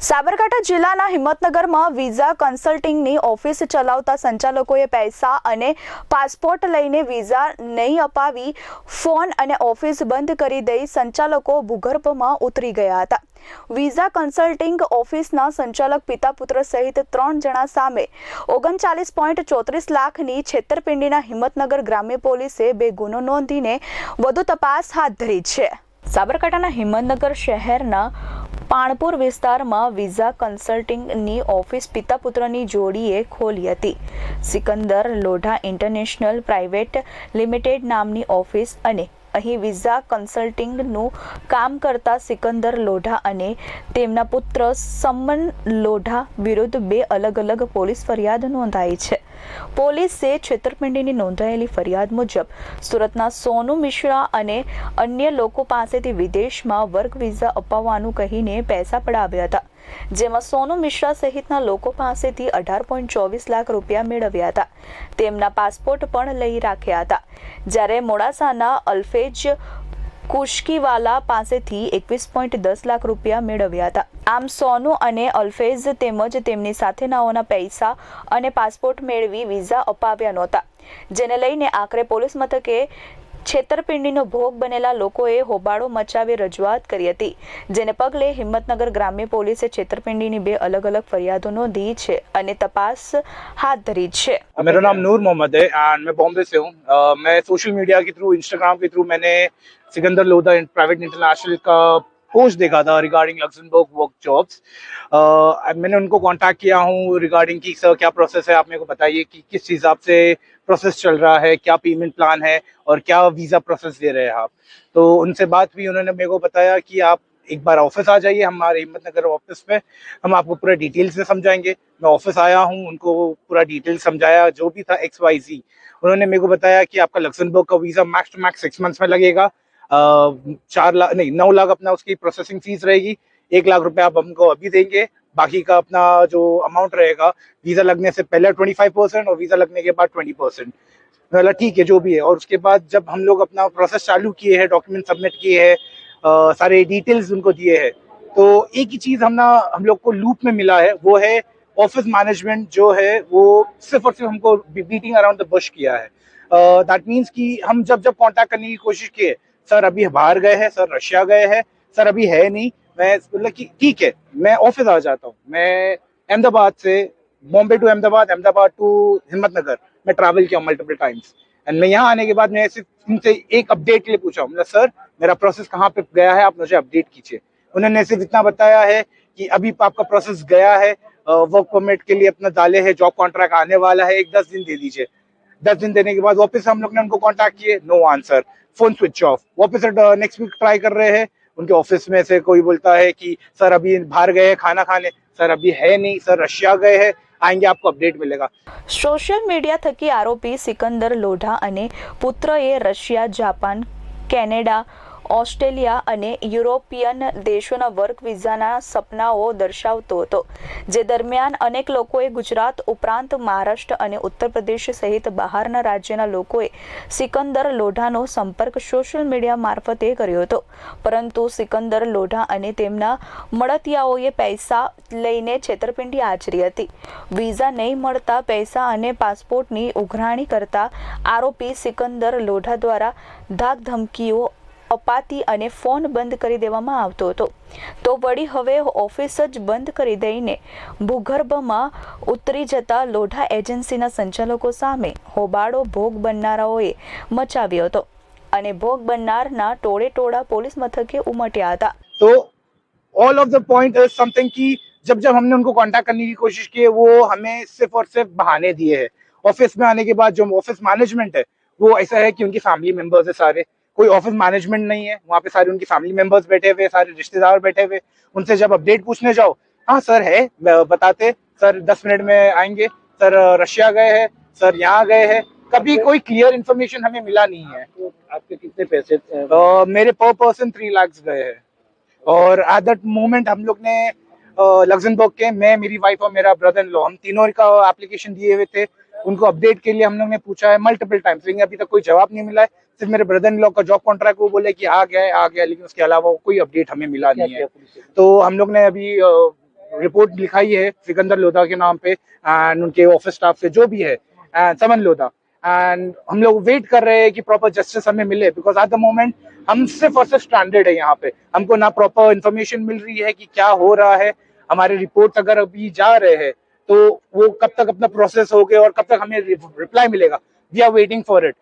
સાબરકાંઠા જિલ્લાના હિંમતનગરમાં visa કન્સલ્ટિંગની office ચલાવતા સંચાલકોએ પૈસા અને પાસપોર્ટ લઈને વિઝા નહીં અપાવી ફોન અને ઓફિસ બંધ કરી દઈ સંચાલકો ભૂગર્ભમાં ઉતરી ગયા હતા। વિઝા કન્સલ્ટિંગ ઓફિસના સંચાલક પિતા પુત્ર સહિત 3 જણા સામે 39.34 લાખની છેતરપિંડીના હિંમતનગર ગ્રામ્ય પોલીસે 2 ગુનો નોંધીને વધુ તપાસ હાથ ધરી છે। સાબરકાંઠાના હિંમતનગર શહેરના પાણપુર વિસ્તારમાં વિઝા કન્સલ્ટિંગની ઓફિસ પિતા પુત્રની જોડીએ ખોલી હતી। Sikandar Lodha international private limited નામની ઓફિસ અને અહીં વિઝા કન્સલ્ટિંગનું કામ કરતા સિકંદર લોઢા અને તેમના પુત્ર સમન લોઢા વિરુદ્ધ 2 અલગ-અલગ પોલીસ ફરિયાદ નોંધાઈ છે। પોલીસે છેતરપિંડીની નોંધાયેલી ફરિયાદ મુજબ સુરતના સોનુ મિશ્રા અને અન્ય લોકો પાસેથી વિદેશમાં વર્ક વિઝા અપાવવાનું કહીને પૈસા પડાવ્યા હતા, જેમાં સોનુ મિશ્રા સહિતના લોકો પાસેથી 18.24 લાખ રૂપિયા મેળવ્યા હતા। તેમના પાસપોર્ટ પણ લઈ રાખ્યા હતા, જ્યારે મોડાસાના અલ્ફેજ કુશકીવાલા પાસેથી 21.10 લાખ રૂપિયા મેળવ્યા હતા। આમ સોનુ અને અલ્ફેઝ તેમજ તેમની સાથેનાઓના પૈસા અને પાસપોર્ટ મેળવી વિઝા અપાવ્યા નહોતા, જેને લઈને આખરે પોલીસ મથકે છેતરપિંડીનો ભોગ બનેલા લોકોએ હોબાળો મચાવી રજૂઆત કરી હતી, જેને પગલે હિંમતનગર ગ્રામ્ય પોલીસે છેતરપિંડીની 2 અલગ-અલગ ફરિયાદો નોંધી છે અને તપાસ હાથ ધરી છે। मेरा नाम नूर मोहम्मद है एंड मैं बॉम्बे से हूँ। मैं सोशल मीडिया के थ्रू, इंस्टाग्राम के थ्रू मैंने सिकंदर लोधा प्राइवेट इंटरनेशनल का पोस्ट देखा था रिगार्डिंग लग्जमबर्ग वर्क जॉब्स। मैंने उनको कांटेक्ट किया हूँ रिगार्डिंग की सर क्या प्रोसेस है, आप मेरे को बताइए कि किस हिसाब से प्रोसेस चल रहा है, क्या पेमेंट प्लान है और क्या वीज़ा प्रोसेस दे रहे हैं आप। तो उनसे बात हुई, उन्होंने मेरे को बताया कि आप एक बार ऑफिस आ जाइए हमारे हिम्मतनगर ऑफिस में, हम आपको पूरा डिटेल से समझाएंगे। मैं ऑफिस आया हूँ, उनको पूरा डिटेल समझाया, जो भी था XYZ। उन्होंने मेरे को बताया कि आपका लग्जमबर्ग का visa max to max 6 months में लगेगा। 9 लाख अपना उसकी प्रोसेसिंग फीस रहेगी। 1 लाख रुपए आप हमको अभी देंगे, बाकी का अपना जो अमाउंट रहेगा वीज़ा लगने से पहले 25% और वीज़ा लगने के बाद 20%। बोला ठीक है जो भी है। और उसके बाद जब हम लोग अपना प्रोसेस चालू किए हैं, डॉक्यूमेंट सबमिट किए हैं, सारे डिटेल्स उनको दिए हैं, तो एक ही चीज़ हम लोग को लूप में मिला है, वो है ऑफिस मैनेजमेंट जो है वो सिर्फ और सिर्फ हमको बीटिंग अराउंड द बुश किया है। दैट मीन्स कि हम जब कांटेक्ट करने की कोशिश किए, सर अभी बाहर गए हैं, सर रशिया गए हैं, सर अभी है नहीं। मैं बोला कि ठीक है मैं ऑफिस आ जाता हूँ। मैं अहमदाबाद से बॉम्बे टू अहमदाबाद, अहमदाबाद टू हिम्मतनगर मैं ट्रैवल किया मल्टीपल टाइम्स। एंड मैं यहाँ आने के बाद मैं सिर्फ उनसे एक अपडेट के लिए पूछा, मतलब सर मेरा प्रोसेस कहाँ पे गया है, आप मुझे अपडेट कीजिए। उन्होंने सिर्फ इतना बताया है कि अभी आपका प्रोसेस गया है, वर्क परमिट के लिए अपना डाले है, जॉब कॉन्ट्रैक्ट आने वाला है, 10 दिन दे दीजिए। 10 दिन देने के बाद वापस हम लोग ने उनको कांटेक्ट किए, no answer, phone switch off. वापस नेक्स्ट वीक ट्राई कर रहे हैं, उनके ऑफिस में से कोई बोलता है कि सर अभी बाहर गए हैं खाना खाने, सर अभी है नहीं, सर रशिया गए हैं, आएंगे आपको अपडेट मिलेगा। सोशल मीडिया थकी आरोपी सिकंदर लोढ़ा અને પુત્રએ રશિયા, જાપાન, કેનેડા, ઓસ્ટ્રેલિયા અને યુરોપિયન દેશોના વર્ક વિઝાના સપનાઓ દર્શાવતો હતો, જે દરમિયાન અનેક લોકોએ ગુજરાત ઉપરાંત મહારાષ્ટ્ર અને ઉત્તર પ્રદેશ સહિત બહારના રાજ્યના લોકોએ સિકંદર લોઢાનો સંપર્ક સોશિયલ મીડિયા મારફતે કર્યો હતો, પરંતુ સિકંદર લોઢા અને તેમના મળતિયાઓએ પૈસા લઈને છેતરપિંડી આચરી હતી। વિઝા નહીં મળતા પૈસા અને પાસપોર્ટની ઉઘરાણી કરતા આરોપી સિકંદર લોઢા દ્વારા ધાક ધમકીઓ અપાતી અને ફોન બંધ કરી દેવામાં આવતો હતો, તો વળી હવે ઓફિસ જ બંધ કરી દઈને ભૂગર્ભમાં ઉતરી જતા લોઢા એજન્સીના સંચાલકો સામે હોબાળો ભોગ બનનારાઓએ મચાવ્યો હતો અને ભોગ બનનારના ટોળે ટોળા પોલીસ મથકે ઉમટ્યા હતા। तो all of the point is something कि जब हमने उनको कांटेक्ट करने की कोशिश की, वो हमें सिर्फ और सिर्फ बहाने दिए हैं। ऑफिस में आने के बाद जो ऑफिस मैनेजमेंट है वो ऐसा है कि उनकी फैमिली मेंबर्स है सारे, कोई ऑफिस मैनेजमेंट नहीं है वहाँ पे, सारे उनकी फैमिली मेंबर्स बैठे हुए, सारे रिश्तेदार बैठे हुए। उनसे जब अपडेट पूछने जाओ, हाँ सर है, बताते सर 10 मिनट में आएंगे, सर रशिया गए हैं, सर यहाँ गए हैं, कभी कोई क्लियर इन्फॉर्मेशन हमें मिला नहीं है। आपके कितने पैसे मेरे पर पर्सन 3 लाख गए हैं। और एट दैट मोमेंट हम लोग ने लग्जमबर्ग के, मैं, मेरी वाइफ और मेरा ब्रदर इन लॉ, हम तीनों का एप्लीकेशन दिए हुए थे। उनको अपडेट के लिए हम लोग ने पूछा है मल्टीपल टाइम्स, लेकिन अभी तक कोई जवाब नहीं मिला है। सिर्फ मेरे ब्रदर इन लॉ का जॉब कॉन्ट्रैक्ट वो बोले कि आ गया, लेकिन उसके अलावा कोई अपडेट हमें मिला नहीं है। तो हम लोग ने अभी रिपोर्ट लिखाई है सिकंदर लोधा के नाम पे एंड उनके ऑफिस स्टाफ से जो भी है, एंड समन लोधा, एंड हम लोग वेट कर रहे हैं कि प्रॉपर जस्टिस हमें मिले, बिकॉज एट द मोमेंट हम सिर्फ और सिर्फ स्ट्रैंडेड है यहाँ पे। हमको ना प्रॉपर इन्फॉर्मेशन मिल रही है कि क्या हो रहा है। हमारे रिपोर्ट अगर अभी जा रहे हैं तो वो कब तक अपना प्रोसेस हो गए और कब तक हमें रिप्लाई मिलेगा। We are waiting for it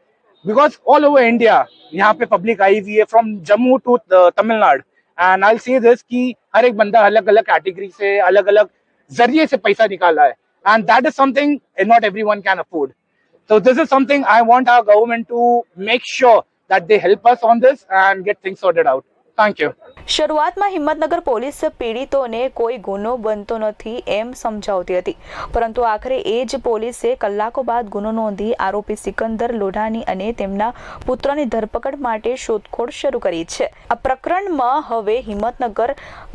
because all over India यहाँ पे पब्लिक आई हुई है, from Jammu to Tamil Nadu, and I say this कि हर एक बंदा अलग अलग कैटेगरी से, अलग अलग जरिए से पैसा निकाला है, and that is something not everyone can afford. So this is something I want our government to make sure that they help us on this and get things sorted out. Thank you. શરૂઆતમાં Himmatnagar police પીડિતોને કોઈ ગુનો બનતો નથી એમ સમજાવતી હતી, પરંતુ આખરે એ જ પોલીસે કલાકો બાદ ગુનો નોંધી આરોપી સિકંદર લોઢાની અને તેમના પુત્રની ધરપકડ માટે શોધખોળ શરૂ કરી છે। આ પ્રકરણમાં હવે હિંમતનગર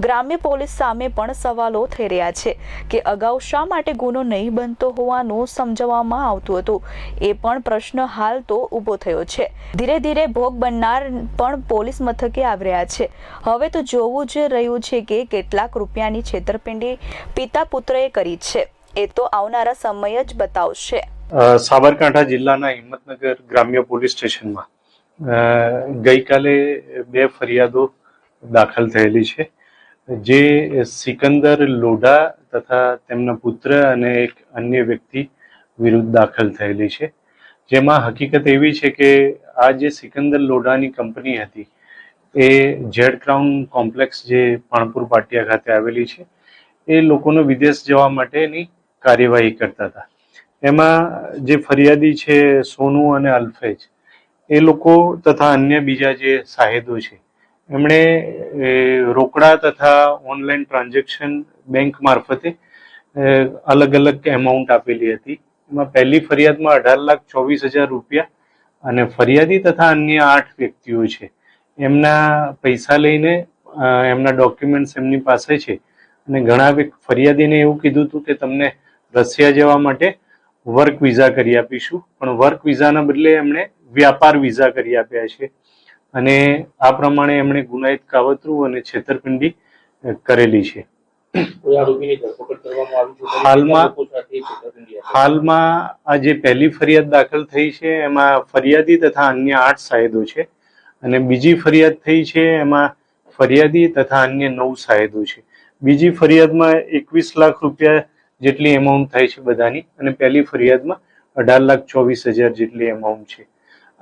ગ્રામ્ય પોલીસ સામે પણ સવાલો થઈ રહ્યા છે કે અગાઉ શા માટે ગુનો નહીં બનતો હોવાનું સમજાવવામાં આવતું હતું। એ પણ પ્રશ્ન હાલ તો ઊભો થયો છે। ધીરે ધીરે ભોગ બનનાર પણ પોલીસ મથકે આવી રહ્યા છે। હવે તો જોવું જ રહ્યું છે કે કેટલાક રૂપિયાની છેતરપિંડી પિતા પુત્રએ કરી છે। એ તો આવનારા સમય જ બતાવશે। સાબરકાંઠા જિલ્લાના હિંમતનગર ગ્રામ્ય પોલીસ સ્ટેશનમાં ગઈકાલે 2 ફરિયાદો દાખલ થયેલી છે, જે સિકંદર લોઢા તથા તેમના પુત્ર અને એક અન્ય વ્યક્તિ વિરુદ્ધ દાખલ થયેલી છે। જેમાં હકીકત એવી છે કે આ જે સિકંદર લોઢાની કંપની હતી એ ઝેડ ક્રાઉન કોમ્પ્લેક્સ જે પાણપુર પાટિયા ખાતે આવેલી છે, એ લોકોનો વિદેશ જવા માટેની કાર્યવાહી કરતા હતા। એમાં જે ફરિયાદી છે સોનુ અને અલ્ફેજ, એ લોકો તથા અન્ય બીજા જે સાહેદો છે એમણે રોકડા તથા ઓનલાઈન ટ્રાન્ઝેક્શન બેંક મારફતે અલગ અલગ એમાઉન્ટ આપેલી હતી। એમાં પહેલી ફરિયાદમાં 18,24,000 રૂપિયા અને ફરિયાદી તથા અન્ય 8 વ્યક્તિઓ છે એમના પૈસા લઈને એમના ડોક્યુમેન્ટ્સ એમની પાસે છે, અને ઘણા ફરિયાદીને એવું કીધું હતું કે તમને રશિયા જવા માટે વર્ક વિઝા કરી આપીશું, પણ વર્ક વિઝાના બદલે એમણે વ્યાપાર વિઝા કરી આપ્યા છે, અને આ પ્રમાણે એમણે ગુનાહિત કાવતરું અને છેતરપિંડી કરેલી છે। હાલમાં આ જે પહેલી ફરિયાદ દાખલ થઈ છે એમાં ફરિયાદી તથા અન્ય 8 સાહેદો છે, અને બીજી ફરિયાદ થઈ છે એમાં ફરિયાદી તથા અન્ય 9 સાહેદો છે। બીજી ફરિયાદમાં 21 લાખ રૂપિયા જેટલી એમાઉન્ટ થાય છે બધાની, અને પહેલી ફરિયાદમાં 18,24,000 જેટલી એમાઉન્ટ છે।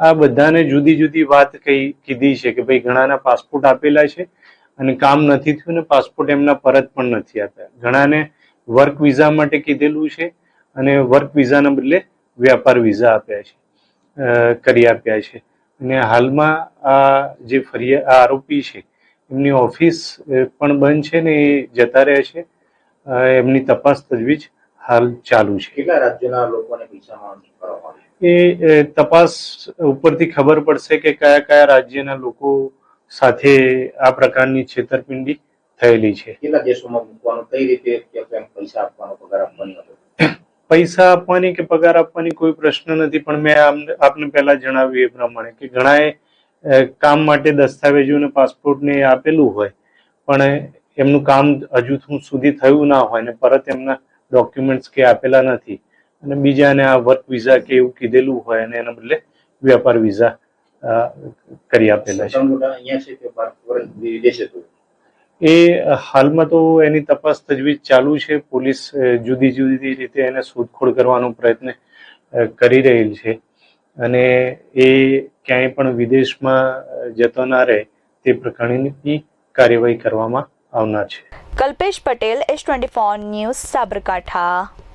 આ બધાને જુદી જુદી વાત કીધી છે કે ભાઈ ઘણાના પાસપોર્ટ આપેલા છે અને કામ નથી થયું ને પાસપોર્ટ એમના પરત પણ નથી આપ્યા। ઘણાને વર્ક વિઝા માટે કીધેલું છે અને વર્ક વિઝાના બદલે વ્યાપાર વિઝા આપ્યા છે, કરી આપ્યા છે। અને હાલમાં આ જે આરોપી છે એમની ઓફિસ પણ બંધ છે ને એ જતા રહે છે। એમની તપાસ તજવીજ હાલ ચાલુ છે। કેટલા રાજ્યના લોકોને પૈસા કરવામાં આવે? એ તપાસ ઉપરથી ખબર પડશે કે કયા કયા રાજ્યના લોકો સાથે આ પ્રકારની છેતરપિંડી થયેલી છે। કેટલા દેશોમાં મૂકવાનું, કઈ રીતે પૈસા આપવાનો, પગાર આપવાની હતો? પૈસા આપવાની કે પગાર આપવાની કોઈ પ્રશ્ન નથી, પણ મેં આપને પહેલા જણાવ્યું એ પ્રમાણે કે ઘણાએ કામ માટે દસ્તાવેજો અને પાસપોર્ટને આપેલું હોય, પણ એમનું કામ હજુ સુધી થયું ના હોય ને પરત એમના ડોક્યુમેન્ટ્સ કે આપેલા નથી, અને બીજાને આ વર્ક વિઝા કે એવું કીધેલું હોય અને એના બદલે વ્યાપાર વિઝા કરી આપેલા છે। એ હાલમાં તો એની તપાસ તજવીજ ચાલુ છે। પોલીસ જુદી જુદી રીતે એને શોધખોળ કરવાનો પ્રયત્ન કરી રહેલ છે, અને એ ક્યાંય પણ વિદેશમાં જતો ના રહે તે પ્રકારની કાર્યવાહી કરવામાં આવનાર છે। Kalpesh Patel, S24 news, Sabarkantha.